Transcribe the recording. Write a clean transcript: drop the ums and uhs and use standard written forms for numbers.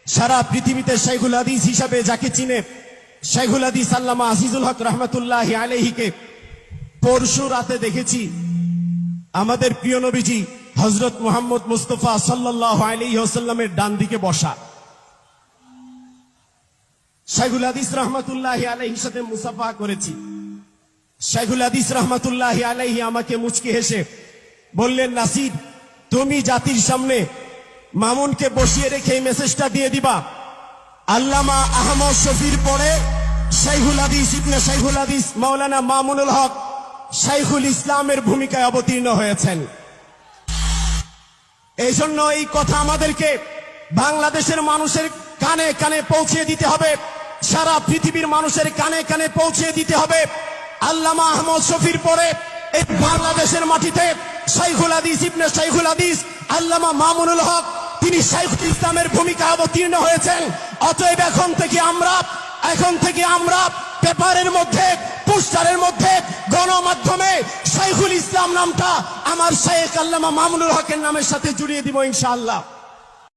সারা পৃথিবীতে শাইখুল হাদিস হিসাবে যাকে চিনে, শাইখুল হাদিস আল্লামা আজিজুল হক রহমতুল্লাহি আলাইহিকে পরশু রাতে দেখেছি আমাদের প্রিয় নবীজি হযরত মুহাম্মদ মুস্তাফা সাল্লাল্লাহু আলাইহি ওয়াসাল্লামের ডান দিকে বসা। শাইখুল হাদিস রহমতুল্লাহি আলাইহির সাথে মুসাফা করেছি। শাইখুল হাদিস রহমতুল্লাহি আলাইহি আমাকে মুচকি হেসে বললেন, নাসির, তুমি জাতির সামনে মামুনকে বসিয়ে রেখে এই মেসেজটা দিয়ে দিবা, আল্লামা আহমদ শফির পরে শাইখুল হাদিস ইবনে শাইখুল হাদিস মাওলানা মামুনুল হক শাইখুল ইসলামের ভূমিকায় অবতীর্ণ হয়েছেন। এই জন্য এই কথা আমাদেরকে বাংলাদেশের মানুষের কানে কানে পৌঁছে দিতে হবে, সারা পৃথিবীর মানুষের কানে কানে পৌঁছে দিতে হবে। আল্লামা আহমদ শফির পরে এই বাংলাদেশের মাটিতে শাইখুল হাদিস ইবনে শাইখুল হাদিস আল্লামা মামুনুল হক তিনি শাইখুল ইসলামের ভূমিকা অবতীর্ণ হয়েছেন। অতএব এখন থেকে আমরা পেপারের মধ্যে, পোস্টারের মধ্যে, গণমাধ্যমে শাইখুল ইসলাম নামটা আমার শাইখ আল্লামা মামুনুল হকের নামের সাথে জুড়িয়ে দিব ইনশাআল্লাহ।